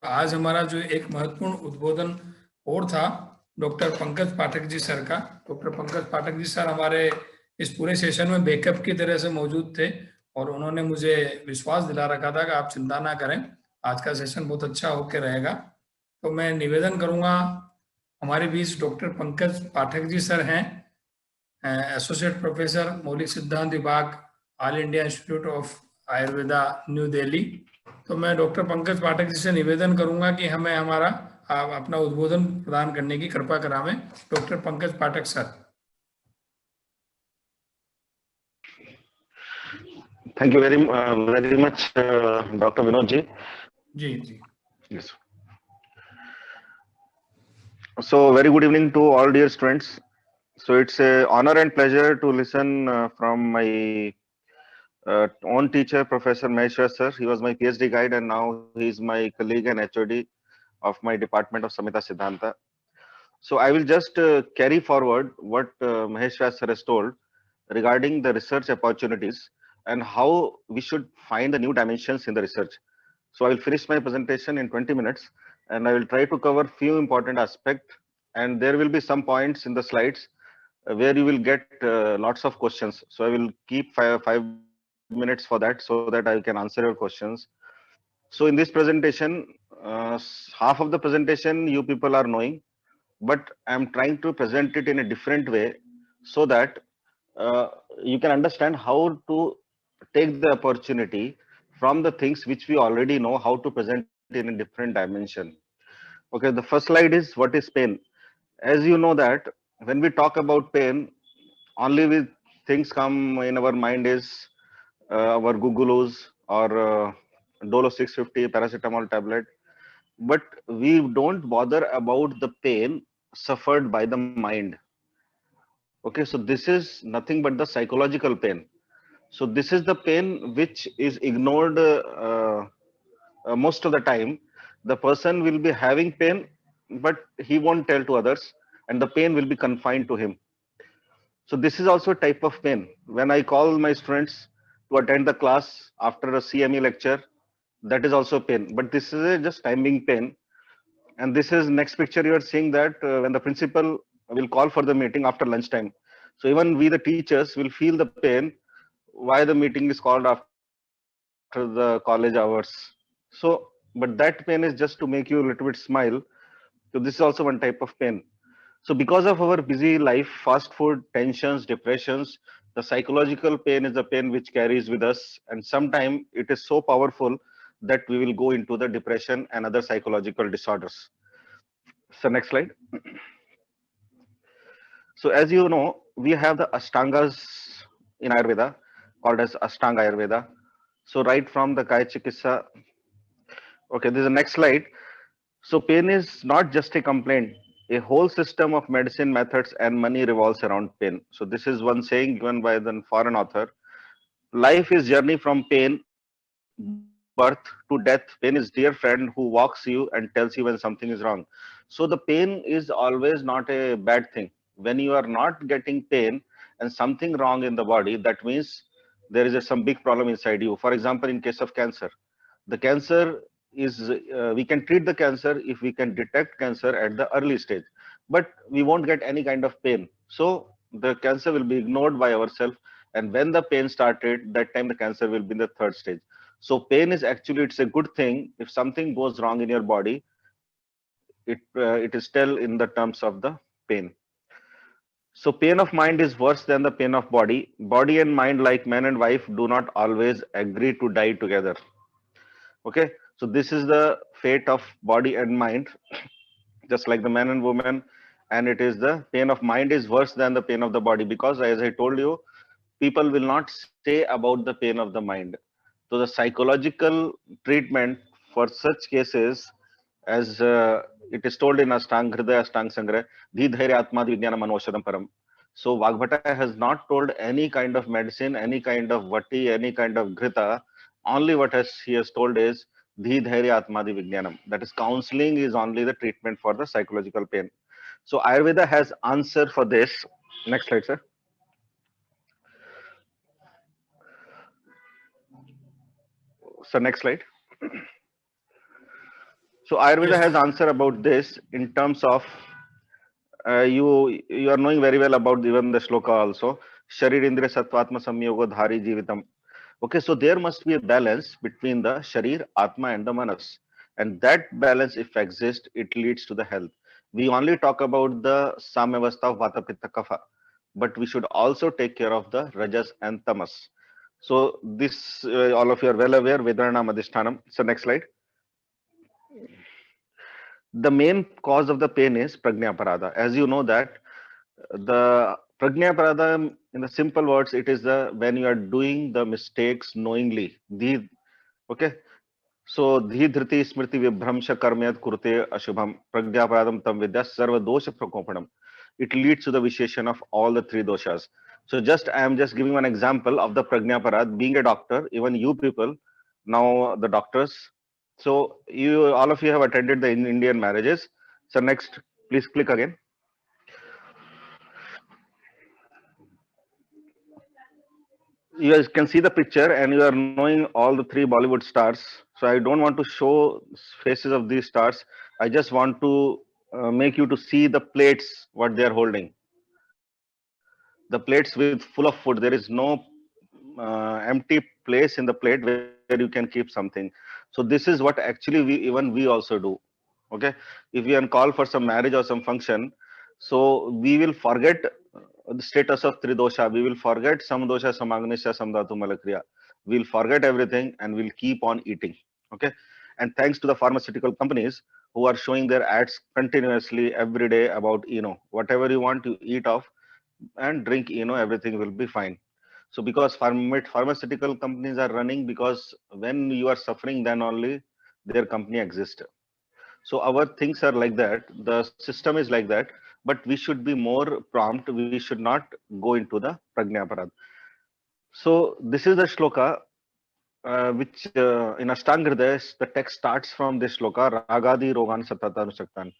आज हमारा जो एक महत्वपूर्ण उद्बोधन और था डॉक्टर पंकज पाठक जी सर का। डॉक्टर पंकज पाठक जी सर हमारे इस पूरे सेशन में बैकअप की तरह से मौजूद थे और उन्होंने मुझे विश्वास दिला रखा था कि आप चिंता ना करें, आज का सेशन बहुत अच्छा होकर रहेगा। तो मैं निवेदन करूंगा, हमारे बीच डॉक्टर पंकज पाठक जी सर हैं, एसोसिएट प्रोफेसर मौलिक सिद्धांत विभाग, all India institute of Ayurveda, new Delhi. तो मैं डॉक्टर पंकज पाठक जी से निवेदन करूंगा कि हमें हमारा अपना उद्बोधन प्रदान करने की कृपा करावें। Doctor Pankaj Pathak sir. Thank you very much, Dr. Vinod ji. जी जी। Yes. So, very good evening to all dear students. So, it's a honor and pleasure to listen from my own teacher, Professor Maheshwar sir. He was my PhD guide, and now he is my colleague and HOD of my department of Samhita Siddhanta. So, I will just carry forward what Maheshwar sir has told regarding the research opportunities and how we should find the new dimensions in the research. So I will finish my presentation in 20 minutes and I will try to cover few important aspects, and there will be some points in the slides where you will get lots of questions. So I will keep five minutes for that so that I can answer your questions. So in this presentation, half of the presentation you people are knowing, but I'm trying to present it in a different way so that uh, you can understand how to take the opportunity from the things which we already know how to present in a different dimension. Okay, the first slide is what is pain. As you know that when we talk about pain, only with things come in our mind is our Gugulus or Dolo 650 paracetamol tablet, but we don't bother about the pain suffered by the mind. Okay, so this is nothing but the psychological pain. So this is the pain which is ignored most of the time. The person will be having pain, but he won't tell to others, and the pain will be confined to him. So this is also a type of pain. When I call my students to attend the class after a CME lecture, that is also pain. But this is a just timing pain. And this is next picture you are seeing that when the principal will call for the meeting after lunchtime. So even we the teachers will feel the pain why the meeting is called after the college hours. So, but that pain is just to make you a little bit smile. So this is also one type of pain. So because of our busy life, fast food, tensions, depressions, the psychological pain is the pain which carries with us. And sometimes it is so powerful that we will go into the depression and other psychological disorders. So next slide. So as you know, we have the Ashtangas in Ayurveda called as Ashtanga Ayurveda. So right from the Kaya Chikitsa. Okay, this is the next slide. So pain is not just a complaint. A whole system of medicine methods and money revolves around pain. So this is one saying given by the foreign author. Life is journey from pain, birth to death. Pain is dear friend who walks you and tells you when something is wrong. So the pain is always not a bad thing. When you are not getting pain and something wrong in the body, that means there is some big problem inside you. For example, in case of cancer, the cancer is we can treat the cancer if we can detect cancer at the early stage, but we won't get any kind of pain. So the cancer will be ignored by ourselves, and when the pain started, that time the cancer will be in the third stage. So pain is actually it's a good thing. If something goes wrong in your body, it is still in the terms of the pain. So pain of mind is worse than the pain of body. Body and mind, like man and wife, do not always agree to die together. Okay, so this is the fate of body and mind, just like the man and woman. And it is the pain of mind is worse than the pain of the body, because as I told you, people will not say about the pain of the mind. So the psychological treatment for such cases, as it is told in Ashtang Hridaya Ashtang Sangrah, Dhi Dhairya Atma Vijnana Manoshadam Param. So Vagbhata has not told any kind of medicine, any kind of vati, any kind of ghrita. Only what has he has told is Dhi Dhairya Atmadi Vijnanam. That is, counseling is only the treatment for the psychological pain. So Ayurveda has answer for this. Next slide, sir. So next slide. So Ayurveda Yes. has answer about this in terms of you are knowing very well about even the shloka also. Sharir Indriya Sattvatma Samyogo Dhari Jivitam. Okay, so there must be a balance between the Sharir, Atma, and the Manas. And that balance, if exists, it leads to the health. We only talk about the Samyavastha of Vata Pitta Kapha, but we should also take care of the Rajas and Tamas. So this, all of you are well aware, Vedarana Madhisthanam. So next slide. The main cause of the pain is Prajnaparada. As you know that the Prajnaparada, in the simple words, it is the when you are doing the mistakes knowingly. The okay. So dhi dhriti smriti vibhramsha karmayat kurte ashubham pragyaparadam tam vidya sarva dosha prakopanam. It leads to the visheshan of all the three doshas. So just I am just giving one example of the pragnaparad. Being a doctor, even you people, now the doctors. So you all of you have attended the Indian marriages. So next, please click again. You guys can see the picture and you are knowing all the three Bollywood stars. So I don't want to show faces of these stars. I just want to make you to see the plates what they are holding. The plates with full of food. There is no empty place in the plate where you can keep something. So this is what actually we also do. Okay, if we are on call for some marriage or some function, so we will forget the status of tridosha. We will forget samdosha, samagnisha, samdhatu, malakriya. We'll forget everything and we'll keep on eating. Okay, and thanks to the pharmaceutical companies who are showing their ads continuously every day about whatever you want to eat of and drink, everything will be fine. So because pharmaceutical companies are running, because when you are suffering, then only their company exists. So our things are like that. The system is like that. But we should be more prompt. We should not go into the prajnaparad. So this is the shloka, which in Ashtangridaya, the text starts from this shloka, Ragadi Rogan Satatan Shaktan.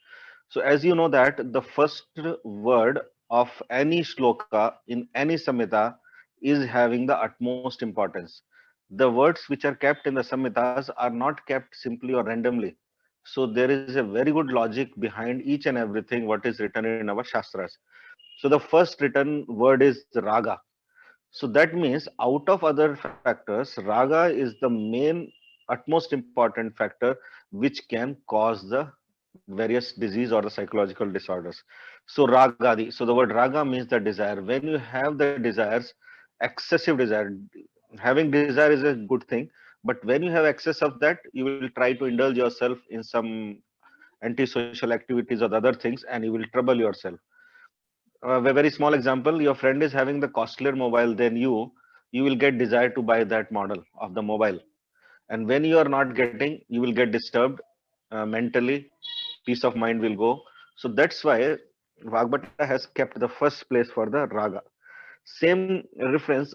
So as you know that the first word of any shloka in any samhita is having the utmost importance. The words which are kept in the samhitas are not kept simply or randomly. So there is a very good logic behind each and everything what is written in our shastras. So the first written word is raga. So that means out of other factors, raga is the main utmost important factor which can cause the various disease or the psychological disorders. So ragadi. So the word raga means the desire. When you have the desires, excessive desire, having desire is a good thing, but when you have excess of that, you will try to indulge yourself in some antisocial activities or the other things, and you will trouble yourself. A very small example: your friend is having the costlier mobile than you will get desire to buy that model of the mobile, and when you are not getting, you will get disturbed mentally, peace of mind will go. So that's why Vagbata has kept the first place for the raga. Same reference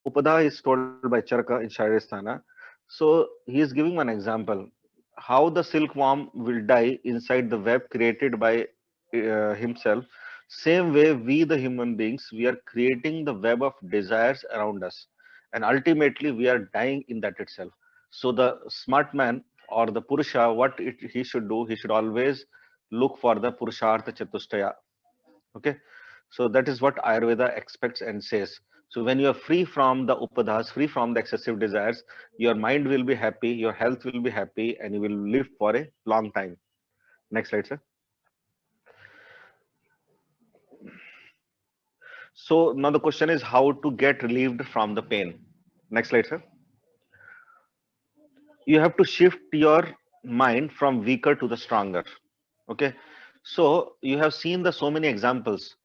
Upada is told by Charaka in Shairistana. So he is giving one example how the silkworm will die inside the web created by himself. Same way, we the human beings, we are creating the web of desires around us, and ultimately we are dying in that itself. So the smart man or the Purusha, he should do, he should always look for the Purushartha Chatushtaya. Okay, so that is what Ayurveda expects and says. So when you are free from the upadhas, free from the excessive desires, your mind will be happy, your health will be happy, and you will live for a long time. Next slide, sir. So now the question is how to get relieved from the pain. Next slide, sir. You have to shift your mind from weaker to the stronger. Okay, so you have seen the so many examples.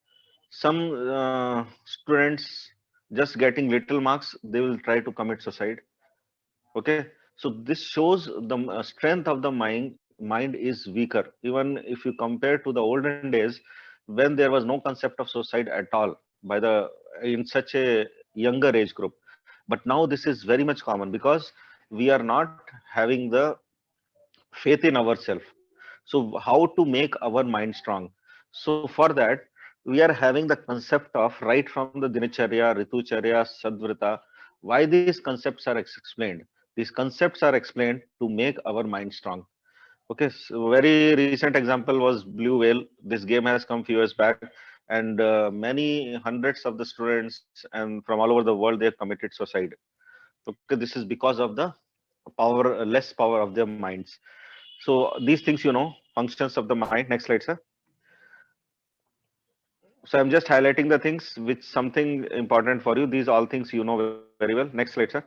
Some students just getting little marks, they will try to commit suicide. Okay, so this shows the strength of the mind is weaker. Even if you compare to the olden days when there was no concept of suicide at all by the in such a younger age group, but now this is very much common because we are not having the faith in ourselves. So how to make our mind strong? So for that, we are having the concept of right from the Dinacharya, Ritucharya, Sadvrita. Why these concepts are explained? These concepts are explained to make our mind strong. Okay, so very recent example was Blue Whale. This game has come few years back, and many hundreds of the students and from all over the world they have committed suicide. Okay, this is because of the power, less power of their minds. So these things, functions of the mind. Next slide, sir. So I'm just highlighting the things which something important for you. These all things you know very well. Next slide, sir.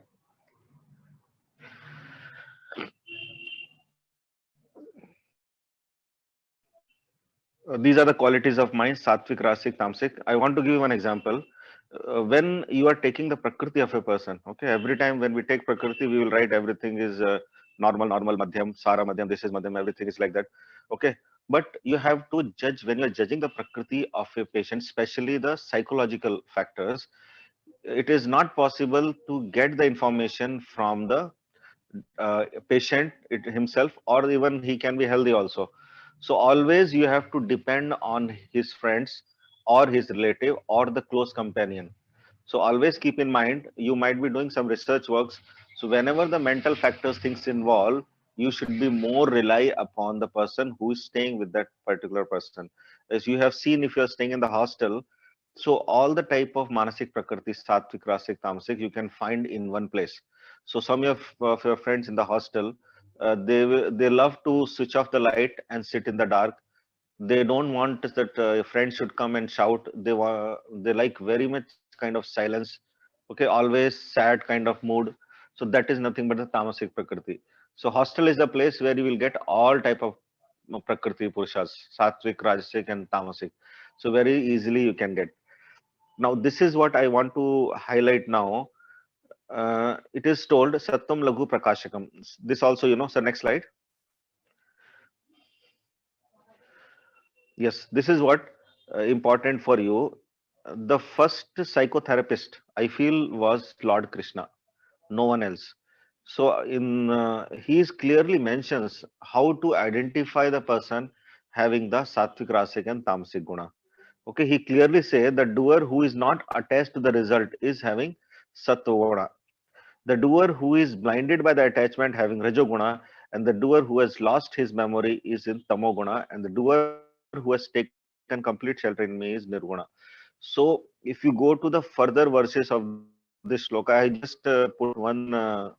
These are the qualities of mind, sattvic, rasic, tamasic. I want to give you an example. When you are taking the prakriti of a person, okay, every time when we take prakriti, we will write everything is normal, madhyam, sara, madhyam, this is madhyam, everything is like that. Okay, but you have to judge when you are judging the prakriti of a patient, especially the psychological factors. It is not possible to get the information from the patient himself, or even he can be healthy also. So always you have to depend on his friends or his relative or the close companion. So always keep in mind you might be doing some research works. So whenever the mental factors things involved, you should be more rely upon the person who is staying with that particular person. As you have seen, if you are staying in the hostel, so all the type of manasik prakriti, sattvic, rasic, tamasic, you can find in one place. So some of your friends in the hostel, they love to switch off the light and sit in the dark. They don't want that friends should come and shout. They like very much kind of silence. Okay, always sad kind of mood. So that is nothing but the tamasic prakriti. So hostel is the place where you will get all type of prakriti purushas, sattvic, rajasic, and tamasic. So very easily you can get. Now, this is what I want to highlight now. It is told Satyam Laghu Prakashakam. This also, so next slide. Yes, this is what important for you. The first psychotherapist I feel was Lord Krishna, no one else. So he clearly mentions how to identify the person having the sattvic, rasic, and tamasic guna. Okay, he clearly said the doer who is not attached to the result is having sattva guna. The doer who is blinded by the attachment having rajoguna, and the doer who has lost his memory is in tamoguna, and the doer who has taken complete shelter in me is nirguna. So if you go to the further verses of this shloka, I just put one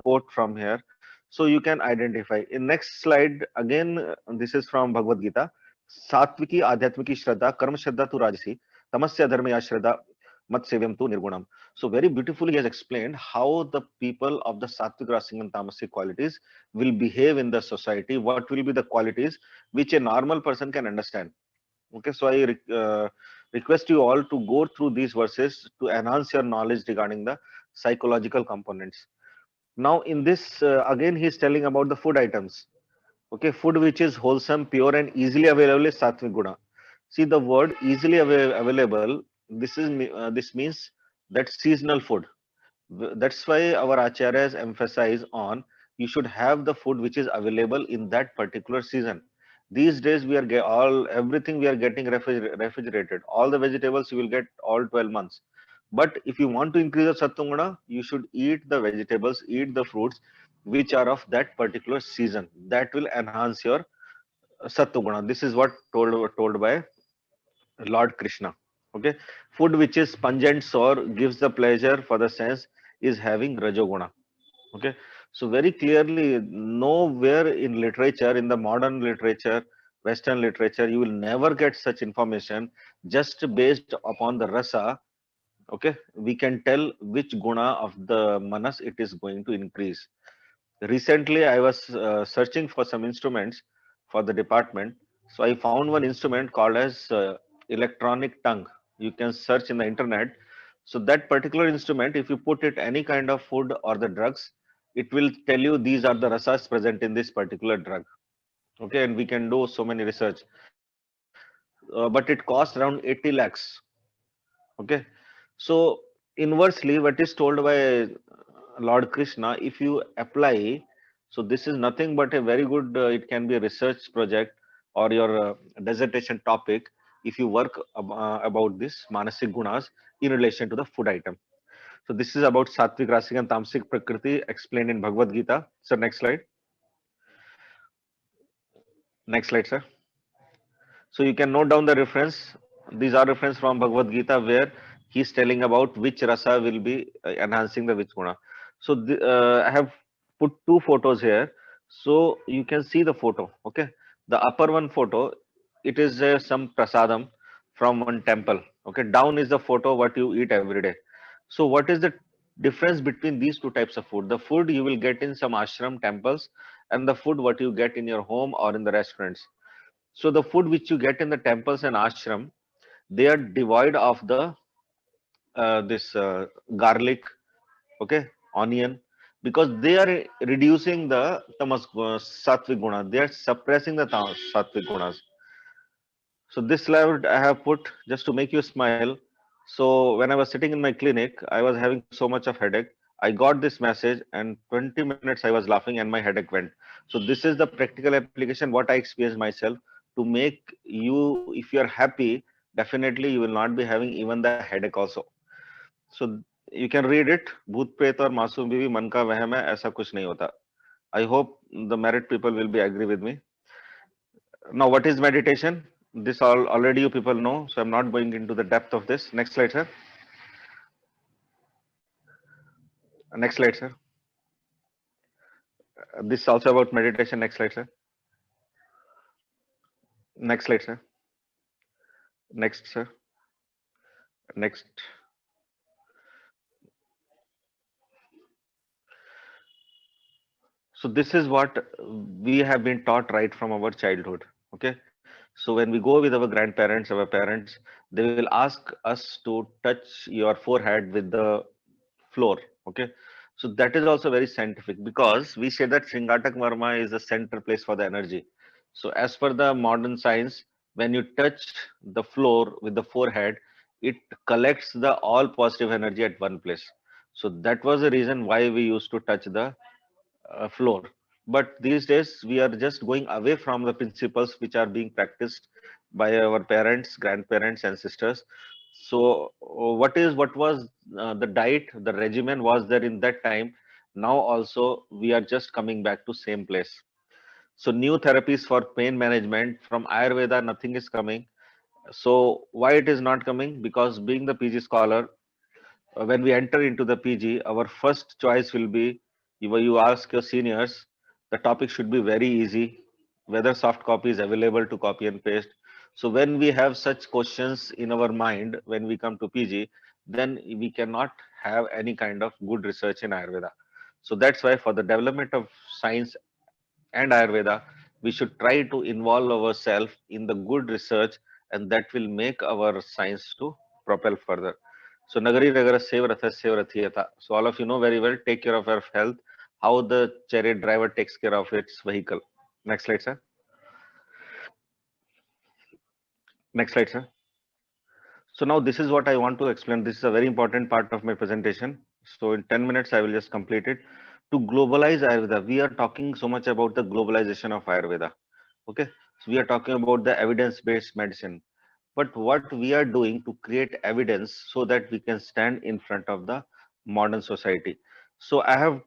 quote from here, so you can identify. In next slide, again, this is from Bhagavad Gita. Satviki adhyatmiki shraddha, karma shraddha tu rajasi, tamasya dharmaya shraddha, mat sevyam tu nirgunam. So very beautifully he has explained how the people of the sattvic, rasic, and tamasic qualities will behave in the society. What will be the qualities which a normal person can understand. Okay, so I request you all to go through these verses to enhance your knowledge regarding the psychological components. Now, in this, again, he is telling about the food items. Okay, food which is wholesome, pure, and easily available is sattvic guna. See the word easily available. This means that seasonal food. That's why our acharyas emphasize on you should have the food which is available in that particular season. These days we are all everything we are getting refrigerated. All the vegetables you will get all 12 months. But if you want to increase the sattva, you should eat the vegetables, eat the fruits which are of that particular season. That will enhance your sattva. This is what told by Lord Krishna. Okay, food which is pungent, sour, gives the pleasure for the sense is having rajoguna. Okay, so very clearly, nowhere in literature, in the modern literature, Western literature, you will never get such information just based upon the rasa. Okay, we can tell which guna of the manas it is going to increase. Recently, I was searching for some instruments for the department. So I found one instrument called as electronic tongue. You can search in the internet. So that particular instrument, if you put it any kind of food or the drugs, it will tell you these are the rasas present in this particular drug. Okay, and we can do so many research, but it costs around 80 lakhs. Okay, so inversely, what is told by Lord Krishna, if you apply, so this is nothing but a very good, it can be a research project or your dissertation topic if you work about this Manasik Gunas in relation to the food item. So this is about Sattvic, Rasik, and Tamasic Prakriti explained in Bhagavad Gita. So next slide. Next slide, sir. So you can note down the reference. These are reference from Bhagavad Gita where he's telling about which rasa will be enhancing the which guna. So I have put two photos here, so you can see the photo. Okay, the upper one photo, it is some prasadam from one temple. Okay, down is the photo what you eat every day. So what is the difference between these two types of food? The food you will get in some ashram temples, and the food what you get in your home or in the restaurants. So the food which you get in the temples and ashram, they are devoid of the this garlic, okay, onion, because they are reducing the sattvic guna. They are suppressing the sattvic gunas. So this slide I have put just to make you smile. So when I was sitting in my clinic, I was having so much of headache. I got this message, and 20 minutes I was laughing and my headache went. So this is the practical application what I experienced myself to make you, if you are happy, definitely you will not be having even the headache also. So you can read it. भूत प्रेत और मासूम बीवी मन का वहम है, ऐसा कुछ नहीं होता. I hope the married people will be agree with me. Now, what is meditation? This all already you people know, so I'm not going into the depth of this. Next slide, sir. Next slide, sir. This is also about meditation. Next slide, sir. Next slide, sir. Next, sir. Next. So this is what we have been taught right from our childhood. Okay. So when we go with our grandparents, our parents, they will ask us to touch your forehead with the floor. Okay. So that is also very scientific because we say that Sringatak Marma is the center place for the energy. So as per the modern science, when you touch the floor with the forehead, it collects the all positive energy at one place. So that was the reason why we used to touch the floor. But these days we are just going away from the principles which are being practiced by our parents, grandparents, ancestors. So what was the diet, the regimen was there in that time. Now also we are just coming back to same place. So new therapies for pain management from Ayurveda, nothing is coming. So why it is not coming? Because being the PG scholar, when we enter into the PG, our first choice will be, if you ask your seniors, the topic should be very easy, whether soft copy is available to copy and paste. So when we have such questions in our mind when we come to PG, then we cannot have any kind of good research in Ayurveda. So that's why for the development of science and Ayurveda, we should try to involve ourselves in the good research, and that will make our science to propel further. So Nagari Nagara Sevaratha Sevarathiyata. So all of you know very well, take care of your health, how the chariot driver takes care of its vehicle. Next slide, sir. Next slide, sir. So now this is what I want to explain. This is a very important part of my presentation. So in 10 minutes, I will just complete it. To globalize Ayurveda, we are talking so much about the globalization of Ayurveda. Okay, so we are talking about the evidence-based medicine. But what we are doing to create evidence so that we can stand in front of the modern society. So I had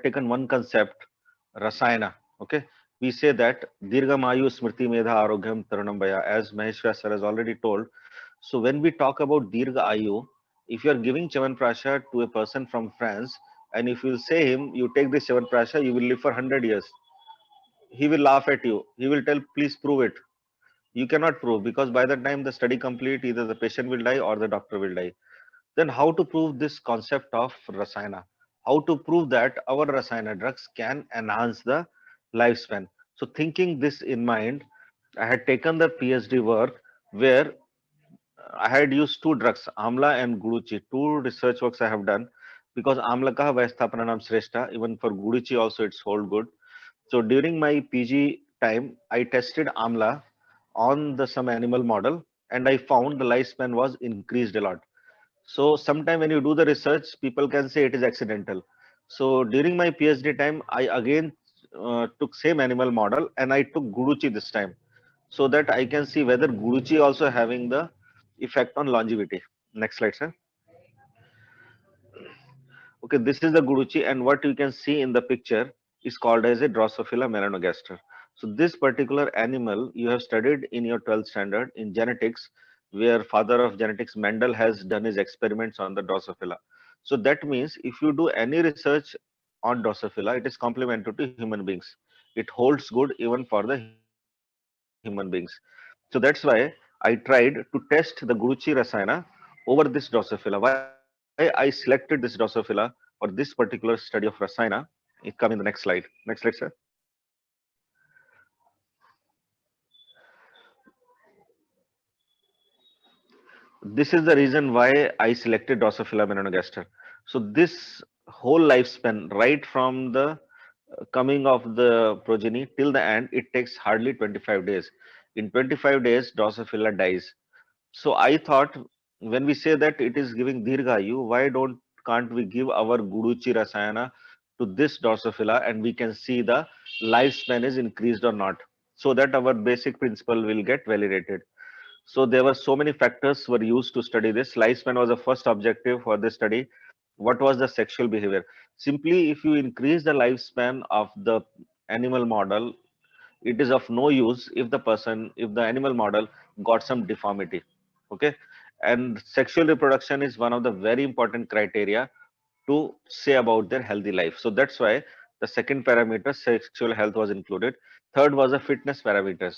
taken one concept, Rasayana. Okay, we say that Dirghamayu Smriti Medha Arogyam Tarunam Bhaya, as Maheshwar sir has already told. So when we talk about Dirgha Ayu, if you are giving Chavanprasha to a person from France, and if you say him, you take this Chavanprasha, you will live for 100 years. He will laugh at you. He will tell, please prove it. You cannot prove because by the time the study complete, either the patient will die or the doctor will die. Then how to prove this concept of Rasayana? How to prove that our Rasayana drugs can enhance the lifespan? So thinking this in mind, I had taken the PhD work where I had used two drugs, Amla and Guruchi. Two research works I have done because Amla ka Vaisthapananam Sreshta, even for Guruchi also it's hold good. So during my PG time, I tested Amla on the some animal model and I found the lifespan was increased a lot. So sometime when you do the research, people can say it is accidental. So during my PhD time, I again took same animal model and I took Guruchi this time so that I can see whether Guruchi also having the effect on longevity. Next slide, sir. Okay, this is the Guruchi and what you can see in the picture is called as a Drosophila melanogaster. So this particular animal you have studied in your 12th standard in genetics, where father of genetics Mendel has done his experiments on the Drosophila. So that means if you do any research on Drosophila, it is complementary to human beings. It holds good even for the human beings. So that's why I tried to test the Guruchi Rasayana over this Drosophila. Why I selected this Drosophila for this particular study of Rasayana, it come in the next slide. Next slide, sir. This is the reason why I selected Drosophila melanogaster. So this whole lifespan, right from the coming of the progeny till the end, it takes hardly 25 days. In 25 days, Drosophila dies. So I thought when we say that it is giving Dirghayu, why can't we give our Guruchi Rasayana to this Drosophila and we can see the lifespan is increased or not, so that our basic principle will get validated. So there were so many factors were used to study this. Lifespan was the first objective for this study. What was the sexual behavior? Simply, if you increase the lifespan of the animal model, it is of no use if the animal model got some deformity. Okay, and sexual reproduction is one of the very important criteria to say about their healthy life. So that's why the second parameter, sexual health, was included. Third was the fitness parameters.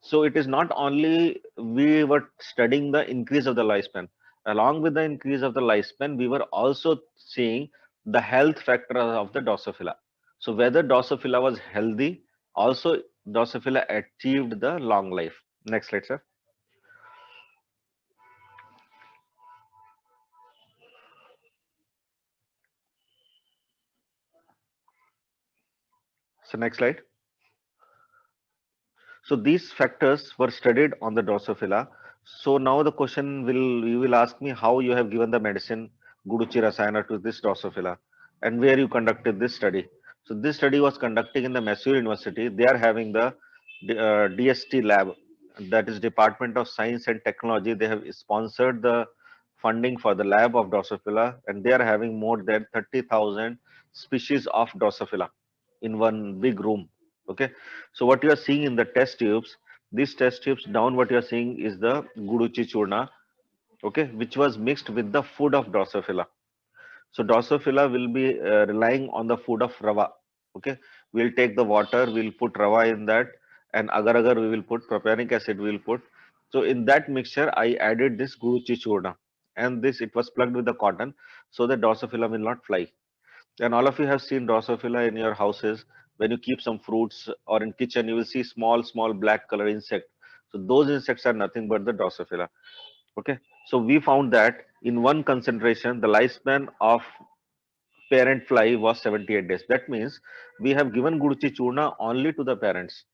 So it is not only we were studying the increase of the lifespan. Along with the increase of the lifespan, we were also seeing the health factor of the Drosophila. So whether Drosophila was healthy, also Drosophila achieved the long life. Next slide, sir. So next slide. So these factors were studied on the Drosophila. So now the question you will ask me how you have given the medicine Guruchi Rasayana to this Drosophila and where you conducted this study. So this study was conducted in the Mysore University. They are having the DST lab, that is Department of Science and Technology. They have sponsored the funding for the lab of Drosophila, and they are having more than 30,000 species of Drosophila in one big room. Okay, so what you are seeing in the test tubes, these test tubes down, what you are seeing is the Guruchi Churna, okay, which was mixed with the food of Drosophila. So Drosophila will be relying on the food of Rava. Okay, we'll take the water, we'll put Rava in that, and agar agar we will put propionic acid. We will put. So in that mixture, I added this Guruchi Churna, and this it was plugged with the cotton, so that Drosophila will not fly. And all of you have seen Drosophila in your houses. When you keep some fruits or in kitchen, you will see small black color insect. So those insects are nothing but the Drosophila. Okay. So we found that in one concentration, the lifespan of parent fly was 78 days. That means we have given Guruchi Churna only to the parents.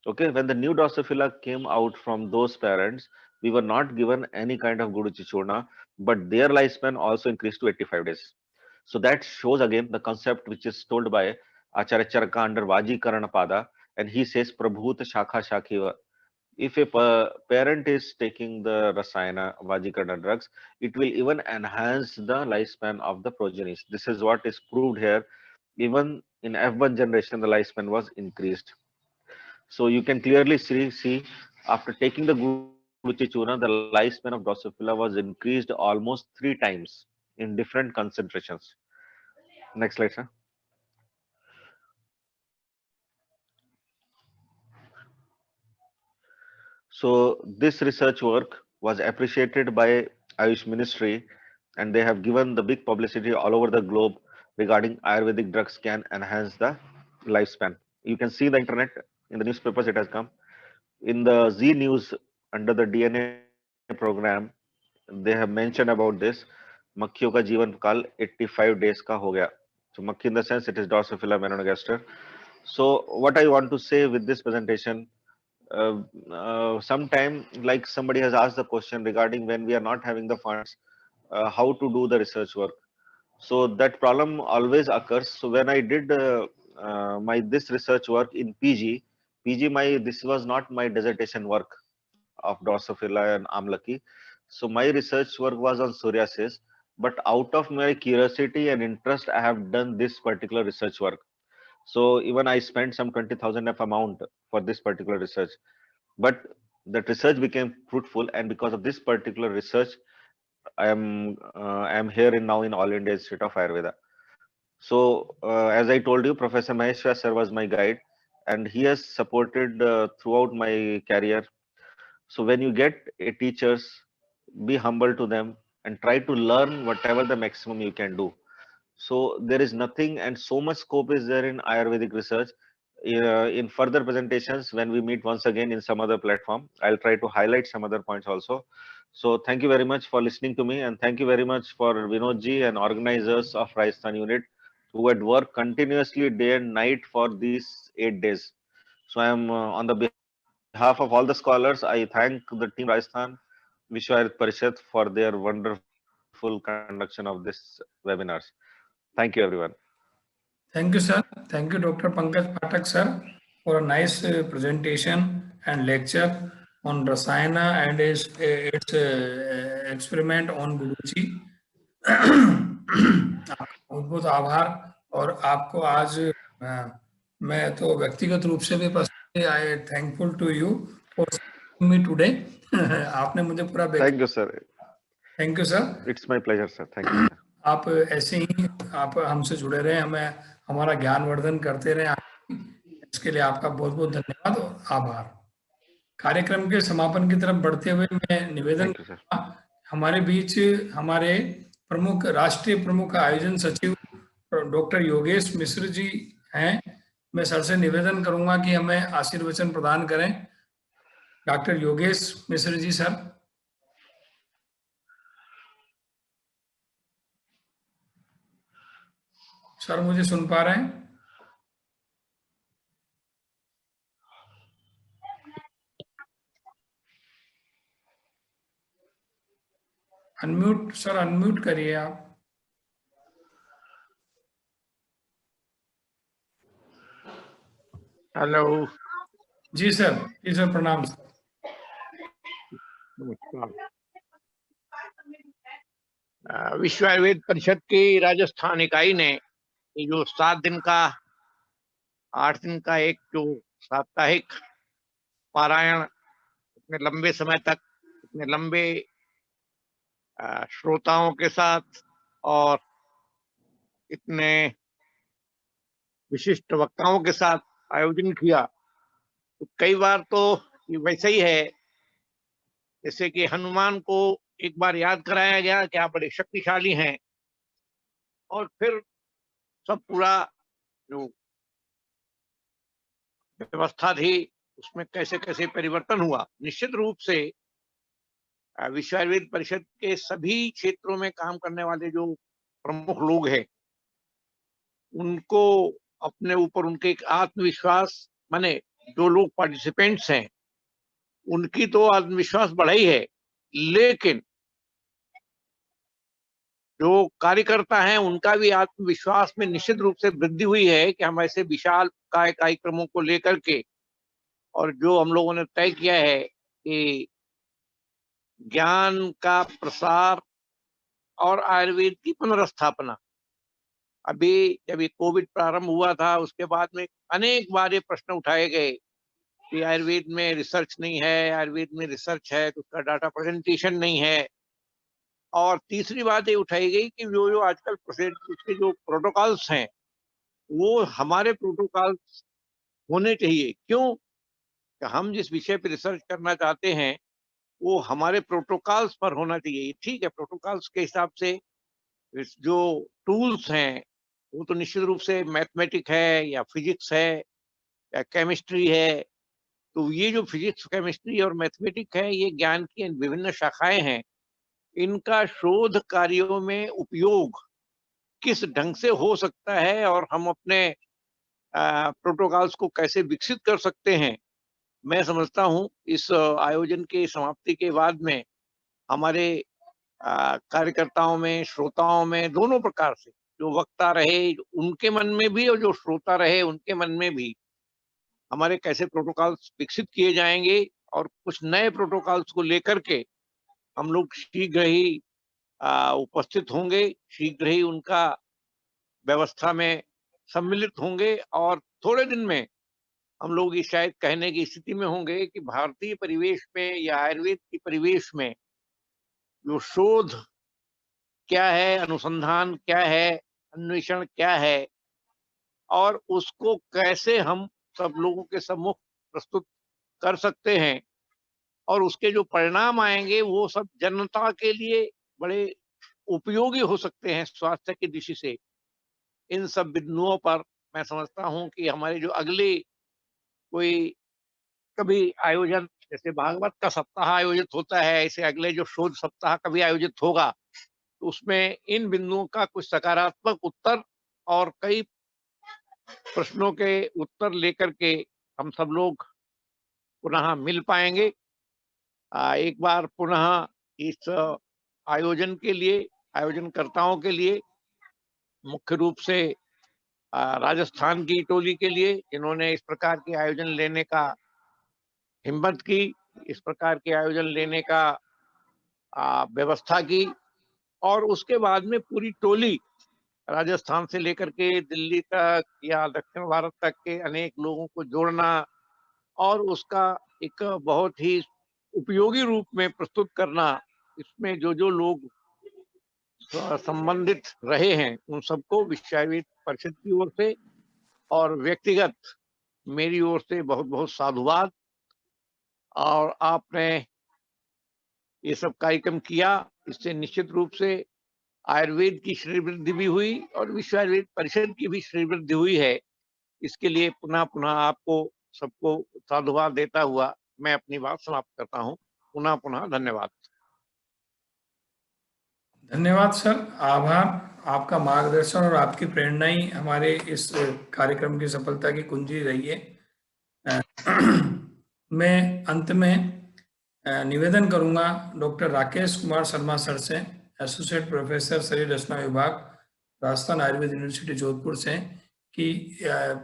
Okay. When the new Drosophila came out from those parents, we were not given any kind of Guruchi Churna, but their lifespan also increased to 85 days. So that shows again the concept which is told by Acharya Charaka under Vajikaranna Pada, and he says Prabhuta Shakha Shakhiva. If a parent is taking the Rasayana Vajikarana drugs, it will even enhance the lifespan of the progenies. This is what is proved here. Even in F1 generation, the lifespan was increased. So you can clearly see after taking the Guruchi Churna, the lifespan of Drosophila was increased almost 3 times in different concentrations. Next slide, sir. So this research work was appreciated by Ayush Ministry, and they have given the big publicity all over the globe regarding Ayurvedic drugs can enhance the lifespan. You can see the internet in the newspapers, it has come. In the Z News under the DNA program, they have mentioned about this. मक्खियों का जीवन काल 85 days का हो गया. So मक्खी in the sense it is Drosophila melanogaster. So what I want to say with this presentation, sometime like somebody has asked the question regarding when we are not having the funds, how to do the research work. So that problem always occurs. So when I did my this research work in PG, my this was not my dissertation work of Drosophila and Amlaki. So my research work was on psoriasis, but out of my curiosity and interest, I have done this particular research work. So even I spent some 20,000 of amount for this particular research, but that research became fruitful, and because of this particular research, I am here in now in All India Institute of Ayurveda. So as I told you, Professor Mahesh Vyas sir was my guide, and he has supported throughout my career. So when you get a teachers, be humble to them and try to learn whatever the maximum you can do. So there is nothing, and so much scope is there in Ayurvedic research. In further presentations, when we meet once again in some other platform, I'll try to highlight some other points also. So thank you very much for listening to me, and thank you very much for Vinod ji and organizers of Rajasthan unit who had worked continuously day and night for these 8 days. So I am on the behalf of all the scholars, I thank the team Rajasthan Vishwa Parishad for their wonderful conduction of this webinars. Thank you, everyone. Thank you, sir. Thank you, Dr. Pankaj Pathak, sir, for a nice presentation and lecture on Rasayana and its experiment on Guruji. बहुत बहुत आभार। और आपको आज मैं तो व्यक्तिगत रूप से भी I thankful to you for me today. आपने मुझे पूरा Thank you, sir. Thank you sir. It's my pleasure, sir. Thank you, sir. आप ऐसे ही आप हमसे जुड़े रहे, हमें हमारा ज्ञान वर्धन करते रहे, इसके लिए आपका बहुत बहुत धन्यवाद और आभार। कार्यक्रम के समापन की तरफ बढ़ते हुए मैं निवेदन Thank you, sir. हमारे बीच हमारे प्रमुख राष्ट्रीय प्रमुख आयोजन सचिव डॉक्टर योगेश मिश्र जी हैं। मैं सर से निवेदन करूंगा कि हमें आशीर्वचन प्रदान करें। Doctor Yogesh Mishra ji, sir. Sir मुझे सुन पा रहे हैं? अनम्यूट सर, अनम्यूट करिए आप। हेलो जी सर, जी सर, प्रणाम सर। नमस्कार। विश्व आयुर्वेद परिषद की राजस्थान इकाई ने ये जो 7 दिन का 8 दिन का एक जो साप्ताहिक पारायण, इतने लंबे समय तक इतने लंबे श्रोताओं के साथ और इतने विशिष्ट वक्ताओं के साथ आयोजन किया, तो कई बार तो ये वैसे ही है जैसे कि हनुमान को एक बार याद कराया गया कि आप बड़े शक्तिशाली हैं, और फिर सब पूरा जो व्यवस्था थी उसमें कैसे कैसे परिवर्तन हुआ। निश्चित रूप से विश्व आयुर्वेद परिषद के सभी क्षेत्रों में काम करने वाले जो प्रमुख लोग हैं, उनको अपने ऊपर उनके एक आत्मविश्वास, माने जो लोग पार्टिसिपेंट्स हैं उनकी तो आत्मविश्वास बढ़ा ही है, लेकिन जो कार्यकर्ता हैं उनका भी आत्मविश्वास में निश्चित रूप से वृद्धि हुई है कि हम ऐसे विशाल कार्यक्रमों को लेकर के, और जो हम लोगों ने तय किया है कि ज्ञान का प्रसार और आयुर्वेद की पुनर्स्थापना। अभी जब ये कोविड प्रारंभ हुआ था उसके बाद में अनेक बार ये प्रश्न उठाए गए कि आयुर्वेद में रिसर्च नहीं है, आयुर्वेद में रिसर्च है तो उसका डाटा प्रेजेंटेशन नहीं है। और तीसरी बात ये उठाई गई कि जो आजकल उसके जो प्रोटोकॉल्स हैं वो हमारे प्रोटोकॉल्स होने चाहिए। क्यों? कि हम जिस विषय पर रिसर्च करना चाहते हैं वो हमारे प्रोटोकॉल्स पर होना चाहिए। ठीक है, प्रोटोकॉल्स के हिसाब से जो टूल्स हैं वो तो निश्चित रूप से मैथमेटिक है या फिजिक्स है या केमिस्ट्री है। तो ये जो फिजिक्स, केमिस्ट्री और मैथमेटिक है, ये ज्ञान की विभिन्न शाखाएं हैं। इनका शोध कार्यों में उपयोग किस ढंग से हो सकता है और हम अपने प्रोटोकॉल्स को कैसे विकसित कर सकते हैं, मैं समझता हूं इस आयोजन के समाप्ति के बाद में हमारे कार्यकर्ताओं में, श्रोताओं में, दोनों प्रकार से, जो वक्ता रहे उनके मन में भी और जो श्रोता रहे उनके मन में भी, हमारे कैसे प्रोटोकॉल्स विकसित किए जाएंगे और कुछ नए प्रोटोकॉल्स को लेकर के हम लोग शीघ्र ही उपस्थित होंगे, शीघ्र ही उनका व्यवस्था में सम्मिलित होंगे और थोड़े दिन में हम लोग ये शायद कहने की स्थिति में होंगे कि भारतीय परिवेश में या आयुर्वेद के परिवेश में जो शोध क्या है, अनुसंधान क्या है, अन्वेषण क्या है और उसको कैसे हम सब लोगों के सम्मुख प्रस्तुत कर सकते हैं और उसके जो परिणाम आएंगे वो सब जनता के लिए बड़े उपयोगी हो सकते हैं स्वास्थ्य की दृष्टि से। इन सब बिंदुओं पर मैं समझता हूँ कि हमारे जो अगले कोई कभी आयोजन, जैसे भागवत का सप्ताह आयोजित होता है, ऐसे अगले जो शोध सप्ताह कभी आयोजित होगा तो उसमें इन बिंदुओं का कुछ सकारात्मक उत्तर और कई प्रश्नों के उत्तर लेकर के हम सब लोग पुनः मिल पाएंगे। एक बार पुनः इस आयोजन के लिए, आयोजनकर्ताओं के लिए, मुख्य रूप से राजस्थान की टोली के लिए जिन्होंने इस प्रकार के आयोजन लेने का हिम्मत की, इस प्रकार के आयोजन लेने का व्यवस्था की और उसके बाद में पूरी टोली राजस्थान से लेकर के दिल्ली तक या दक्षिण भारत तक के अनेक लोगों को जोड़ना और उसका एक बहुत ही उपयोगी रूप में प्रस्तुत करना, इसमें जो लोग संबंधित रहे हैं उन सबको विश्व परिषद की ओर से और व्यक्तिगत मेरी ओर से बहुत बहुत साधुवाद। और आपने ये सब कार्यक्रम किया, इससे निश्चित रूप से आयुर्वेद की श्रीवृद्धि भी हुई और विश्व आयुर्वेद परिषद की भी श्रीवृद्धि हुई है। इसके लिए पुनः पुनः आपको सबको साधुवाद देता हुआ मैं अपनी बात समाप्त करता हूँ। पुनः पुनः धन्यवाद। धन्यवाद सर, आभार। आपका मार्गदर्शन और आपकी प्रेरणा ही हमारे इस कार्यक्रम की सफलता की कुंजी रही है। मैं अंत में निवेदन करूंगा डॉक्टर राकेश कुमार शर्मा सर से, एसोसिएट प्रोफेसर शरीर रचना विभाग, राजस्थान आयुर्वेद यूनिवर्सिटी जोधपुर से, कि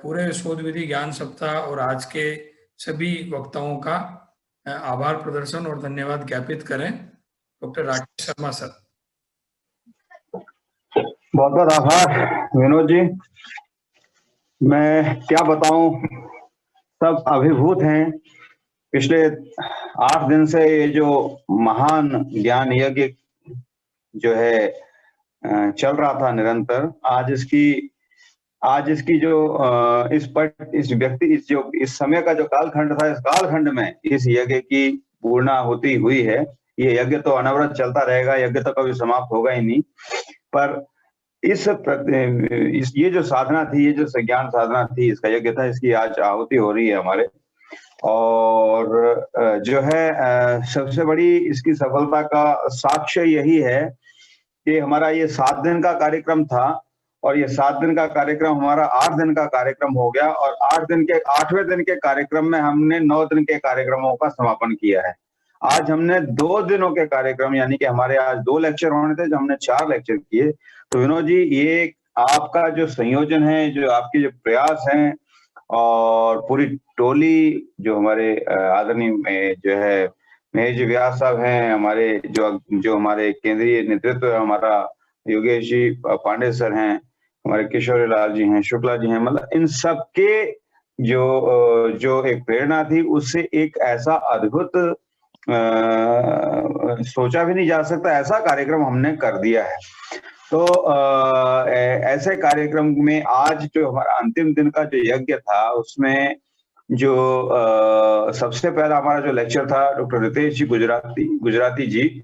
पूरे शोध विधि ज्ञान सप्ताह और आज के सभी वक्ताओं का आभार प्रदर्शन और धन्यवाद ज्ञापित करें। Doctor Rakesh Sharma sir. बहुत बहुत आभार विनोद जी। मैं क्या बताऊं, सब अभिभूत हैं। पिछले 8 दिन से ये जो महान ज्ञान यज्ञ जो है चल रहा था निरंतर, आज इसकी जो इस समय का जो कालखंड था, इस कालखंड में इस यज्ञ की पूर्णाहुति हुई है। ये यज्ञ तो अनवरत चलता रहेगा, यज्ञ तो कभी समाप्त होगा ही नहीं। पर ये जो साधना थी, ये जो ज्ञान साधना थी, इसका यज्ञ था, इसकी आज आहुति हो रही है हमारे। और जो है सबसे बड़ी इसकी सफलता का साक्ष्य यही है कि हमारा ये 7 दिन का कार्यक्रम था और ये 7 दिन का कार्यक्रम हमारा 8 दिन का कार्यक्रम हो गया और 8वें दिन के कार्यक्रम में हमने 9 दिन के कार्यक्रमों का समापन किया है। आज हमने 2 दिनों के कार्यक्रम, यानी कि हमारे आज 2 लेक्चर होने थे, जो हमने 4 लेक्चर किए। तो विनोद जी, ये आपका जो संयोजन है, जो आपके जो प्रयास हैं और पूरी टोली जो हमारे आदरणीय जो है महेश व्यास साहब हैं, हमारे जो हमारे केंद्रीय नेतृत्व है, हमारा योगेश जी पांडे सर हैं, हमारे किशोरी लाल जी हैं, शुक्ला जी हैं, मतलब इन सब के जो एक प्रेरणा थी, उससे एक ऐसा अद्भुत सोचा भी नहीं जा सकता ऐसा कार्यक्रम हमने कर दिया है। तो ऐसे कार्यक्रम में आज जो हमारा अंतिम दिन का जो यज्ञ था, उसमें जो सबसे पहला हमारा जो लेक्चर था डॉक्टर रितेश जी गुजराती जी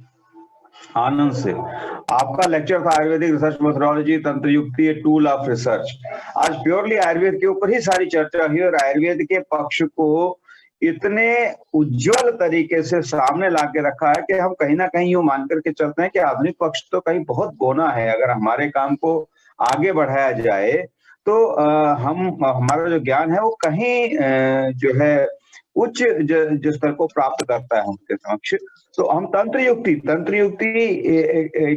आनंद से, आपका लेक्चर था आयुर्वेदिक रिसर्च मेथोडोलॉजी तंत्र युक्ति टूल ऑफ रिसर्च। आज प्योरली आयुर्वेद के ऊपर ही सारी चर्चा हुई और आयुर्वेद के पक्ष को इतने उज्जवल तरीके से सामने ला के रखा है कि हम कहीं ना कहीं यूं मान करके चलते हैं कि आधुनिक पक्ष तो कहीं बहुत गोना है। अगर हमारे काम को आगे बढ़ाया जाए तो हमारा जो ज्ञान है वो कहीं जो है उच्च जो स्तर को प्राप्त करता है उनके समक्ष। तो हम तंत्र युक्ति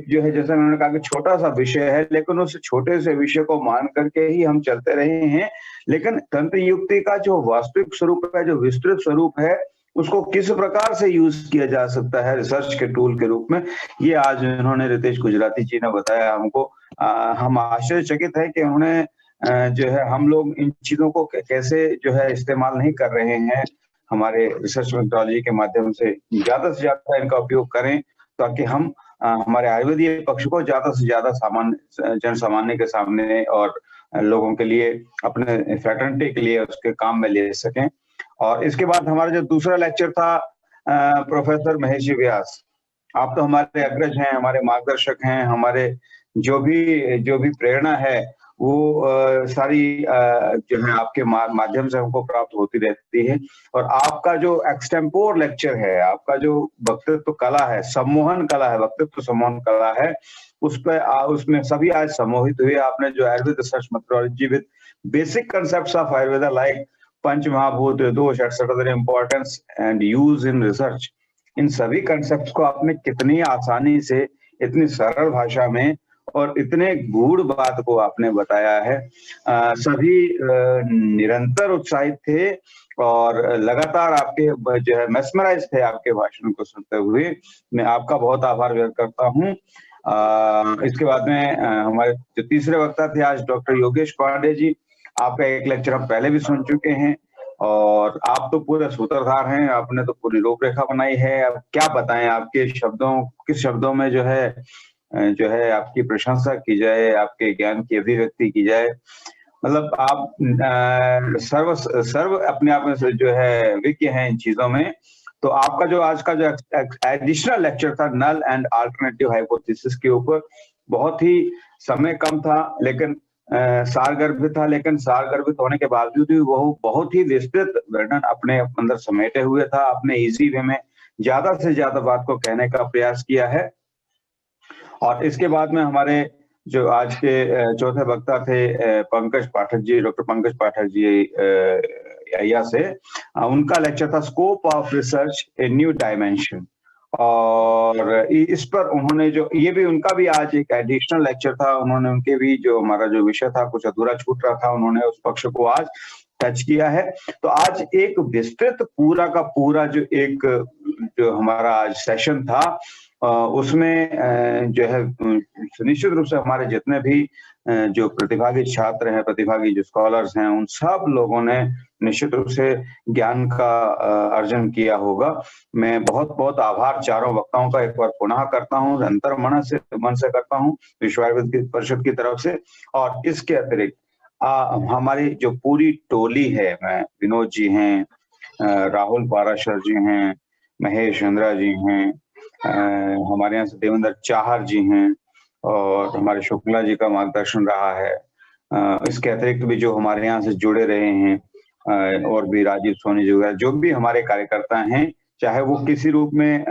जो है, जैसा उन्होंने कहा कि छोटा सा विषय है, लेकिन उस छोटे से विषय को मान करके ही हम चलते रहे हैं। लेकिन तंत्र युक्ति का जो वास्तविक स्वरूप है, जो विस्तृत स्वरूप है, उसको किस प्रकार से यूज किया जा सकता है रिसर्च के टूल के रूप में, ये आज उन्होंने रितेश गुजराती जी ने बताया हमको। हम आश्चर्यचकित है कि उन्होंने जो है हम लोग इन चीजों को कैसे जो है इस्तेमाल नहीं कर रहे हैं, हमारे रिसर्च मेथोडोलॉजी के माध्यम से ज्यादा इनका उपयोग करें, ताकि हम हमारे आयुर्वेदीय पक्ष को ज्यादा से ज्यादा सामान्य जन सामान्य के सामने और लोगों के लिए, अपने फ्रेटर्निटी के लिए उसके काम में ले सकें। और इसके बाद हमारा जो दूसरा लेक्चर था प्रोफेसर महेश जी व्यास, आप तो हमारे अग्रज हैं, हमारे मार्गदर्शक हैं, हमारे जो भी प्रेरणा है वो सारी जो है आपके माध्यम से हमको प्राप्त होती रहती है। और आपका जो एक्सटेम्पोर लेक्चर है, आपका जो वक्तृत्व कला है, सम्मोहन कला है, वक्तृत्व सम्मोहन कला है, उसमें सभी आज सम्मोहित हुए। आपने जो Ayurveda research methodology with basic concepts of Ayurveda like panch mahabhut, dosh, etcetera, importance and use in research, इन सभी कंसेप्ट्स को आपने कितनी आसानी से, इतनी सरल भाषा में और इतने गूढ़ बात को आपने बताया है। सभी निरंतर उत्साहित थे और लगातार आपके जो है मेस्मराइज थे आपके भाषण को सुनते हुए। मैं आपका बहुत आभार व्यक्त करता हूँ। इसके बाद में हमारे जो तीसरे वक्ता थे आज डॉक्टर योगेश पांडे जी, आपका एक लेक्चर हम पहले भी सुन चुके हैं और आप तो पूरे सूत्रधार हैं, आपने तो पूरी रूपरेखा बनाई है। अब क्या बताएं, आपके किस शब्दों में जो है आपकी प्रशंसा की जाए, आपके ज्ञान की अभिव्यक्ति की जाए। मतलब आप सर्व अपने आप में जो है विज्ञ हैं इन चीजों में। तो आपका जो आज का जो एडिशनल लेक्चर था नल एंड अल्टरनेटिव हाइपोथेसिस के ऊपर, बहुत ही समय कम था लेकिन सारगर्भित था, लेकिन सारगर्भित होने के बावजूद भी वो बहुत ही विस्तृत वर्णन अपने अंदर समेटे हुए था। आपने इजी वे में ज्यादा से ज्यादा बात को कहने का प्रयास किया है। और इसके बाद में हमारे जो आज के चौथे वक्ता थे पंकज पाठक जी, डॉक्टर पंकज पाठक जी या से, उनका लेक्चर था scope of research a new dimension. और इस पर उन्होंने जो ये भी उनका भी आज एक एडिशनल लेक्चर था, उन्होंने उनके भी जो हमारा जो विषय था कुछ अधूरा छूट रहा था, उन्होंने उस पक्ष को आज टच किया है। तो आज एक विस्तृत पूरा का पूरा जो हमारा आज सेशन था उसमें जो है निश्चित रूप से हमारे जितने भी जो प्रतिभागी छात्र हैं, प्रतिभागी जो स्कॉलर्स हैं, उन सब लोगों ने निश्चित रूप से ज्ञान का अर्जन किया होगा। मैं बहुत बहुत आभार चारों वक्ताओं का एक बार पुनः करता हूँ, अंतर मन से करता हूँ विश्व आयुर्वेद परिषद की तरफ से। और इसके अतिरिक्त हमारी जो पूरी टोली है, विनोद जी हैं, राहुल पाराशर जी हैं, महेश चंद्रा जी हैं, हमारे यहाँ से देवेंद्र चाहर जी हैं और हमारे शुक्ला जी का मार्गदर्शन रहा है। इसके अतिरिक्त भी जो हमारे यहाँ से जुड़े रहे हैं और भी राजीव सोनी जी वगैरह जो भी हमारे कार्यकर्ता हैं, चाहे वो किसी रूप में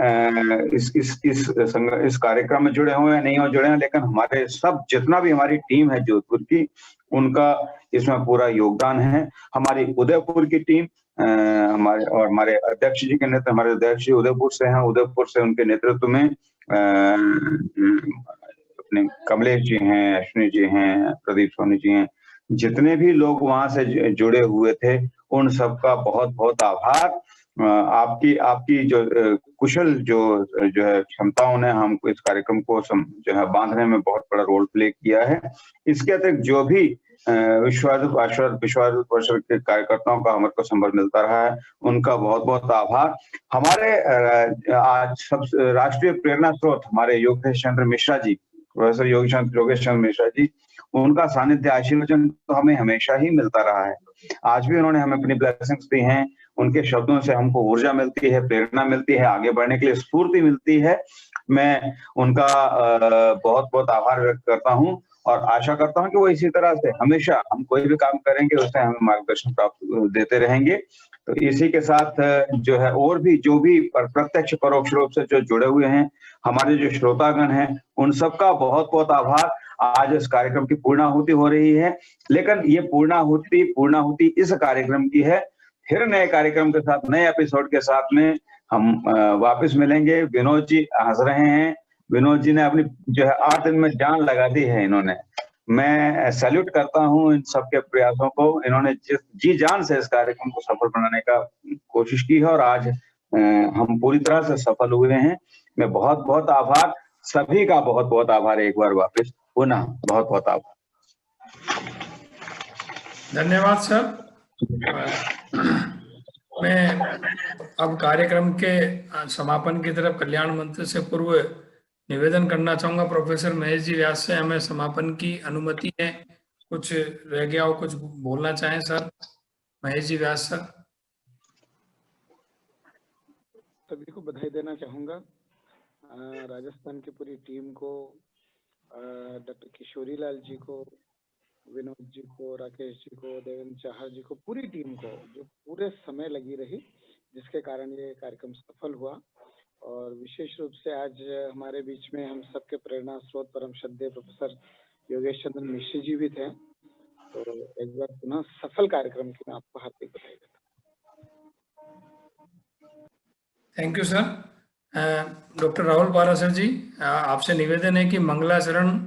इस कार्यक्रम में जुड़े हुए हैं नहीं हो जुड़े हैं, लेकिन हमारे सब जितना भी हमारी टीम है जोधपुर की, उनका इसमें पूरा योगदान है। हमारी उदयपुर की टीम हमारे अध्यक्ष जी के नेतृत्व, हमारे अध्यक्ष जी उदयपुर से हैं, उदयपुर से उनके नेतृत्व में अपने कमलेश जी हैं, अश्विनी जी हैं, प्रदीप सोनी जी हैं, जितने भी लोग वहां से जुड़े हुए थे उन सबका बहुत बहुत आभार। आपकी जो कुशल जो है क्षमताओं ने हमको इस कार्यक्रम को जो है बांधने में बहुत बड़ा रोल प्ले किया है। इसके अतिरिक्त जो भी विश्व आयुर्वेद परिषद के कार्यकर्ताओं का हमारे को संपर्क मिलता रहा है, उनका बहुत बहुत आभार। हमारे आज सब राष्ट्रीय प्रेरणा स्रोत हमारे योगेश चंद्र मिश्रा जी, प्रोफेसर योगेश चंद्र मिश्रा जी, उनका सानिध्य आशीर्वचन तो हमें हमेशा ही मिलता रहा है। आज भी उन्होंने हमें अपनी ब्लेसिंग्स दी हैं, उनके शब्दों से हमको ऊर्जा मिलती है, प्रेरणा मिलती है, आगे बढ़ने के लिए स्फूर्ति मिलती है। मैं उनका बहुत बहुत आभार व्यक्त करता हूं और आशा करता हूं कि वो इसी तरह से हमेशा हम कोई भी काम करेंगे उससे हमें मार्गदर्शन प्राप्त देते रहेंगे। तो इसी के साथ जो है और भी जो भी प्रत्यक्ष परोक्ष रूप से जो जुड़े हुए हैं, हमारे जो श्रोतागण हैं, उन सबका बहुत बहुत आभार। आज इस कार्यक्रम की पूर्णाहुति हो रही है, लेकिन ये पूर्णाहुति इस कार्यक्रम की है। फिर नए कार्यक्रम के साथ, नए एपिसोड के साथ में हम वापस मिलेंगे। विनोद जी हंस रहे हैं, विनोद जी ने अपनी जो है 8 दिन में जान लगा दी है इन्होंने। मैं सैल्यूट करता हूं इन सबके प्रयासों को। इन्होंने जी जान से इस कार्यक्रम को सफल बनाने का कोशिश की है और आज हम पूरी तरह से सफल हुए हैं। मैं बहुत बहुत आभार, सभी का बहुत बहुत आभार एक बार वापस पुनः बहुत बहुत आभार। धन्यवाद सर। मैं अब कार्यक्रम के समापन की तरफ कल्याण मंत्री से पूर्व निवेदन करना चाहूंगा प्रोफेसर महेश जी व्यास से, हमें समापन की अनुमति है, कुछ रह गया हो कुछ बोलना चाहें सर? महेश जी व्यास सर। सभी को बधाई देना चाहूँगा, राजस्थान की पूरी टीम को, डॉक्टर किशोरी लाल जी को, विनोद जी को, राकेश जी को, देवेंद्र चाहर जी को, पूरी टीम को जो पूरे समय लगी रही, जिसके कारण ये कार्यक्रम सफल हुआ। और विशेष रूप से आज हमारे बीच में हम सबके प्रेरणा स्रोत परम श्रद्धेय प्रोफेसर योगेश चंद्र मिश्र जी भी थे। तो एक बार पुनः सफल कार्यक्रम की मैं आपको हार्दिक बधाई देता हूँ। Thank you sir. Doctor Rahul Parashar ji, आपसे निवेदन है कि मंगलाचरण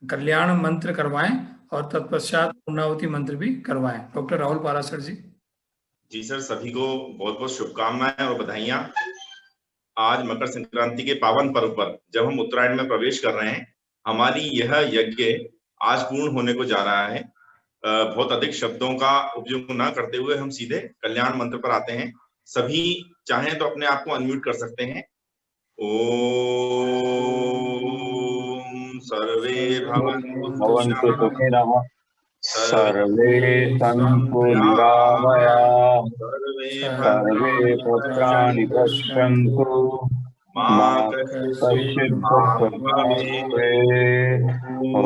कल्याण मंत्र करवाएं और तत्पश्चात पूर्णाहुति मंत्र भी करवाएं। डॉक्टर राहुल पारासर जी। जी सर, सभी को बहुत बहुत शुभकामनाएं और बधाइयां। आज मकर संक्रांति के पावन पर्व पर जब हम उत्तरायण में प्रवेश कर रहे हैं, हमारी यह यज्ञ आज पूर्ण होने को जा रहा है। बहुत अधिक शब्दों का उपयोग न करते हुए हम सीधे कल्याण मंत्र पर आते हैं। सभी चाहें तो अपने आप को अनम्यूट कर सकते हैं। ओम सर्वे भवन्तु सुखिनः, सर्वे सन्तु निरामयाः, सर्वे भद्राणि पश्यन्तु, मा कश्चित् दुःखभाग्भवेत्। ॐ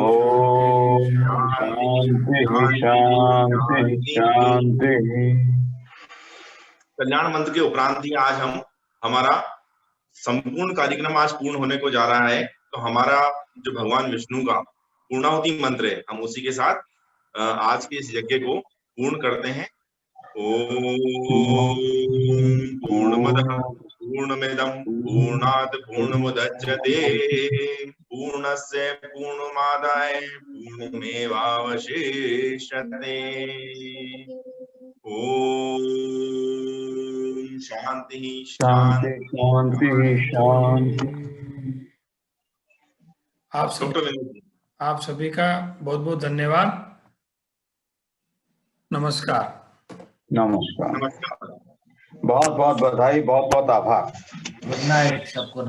शान्तिः शान्तिः शान्तिः। कल्याण मंत्र के उपरांत ही आज हमारा संपूर्ण कार्यक्रम आज पूर्ण होने को जा रहा है। तो हमारा जो भगवान विष्णु का पूर्णाहुति मंत्र है, हम उसी के साथ आज के इस यज्ञ को पूर्ण करते हैं। ओम पूर्णमदः पूर्णमिदं पूर्णात् पूर्णमुदच्यते पूर्णस्य पूर्णमादाय पूर्णमेवावशिष्यते। ओम शांति शांति शांति शांति। आप सभी का बहुत बहुत धन्यवाद। नमस्कार। नमस्कार। बहुत बहुत बधाई, बहुत बहुत आभार। गुड नाइट सबको।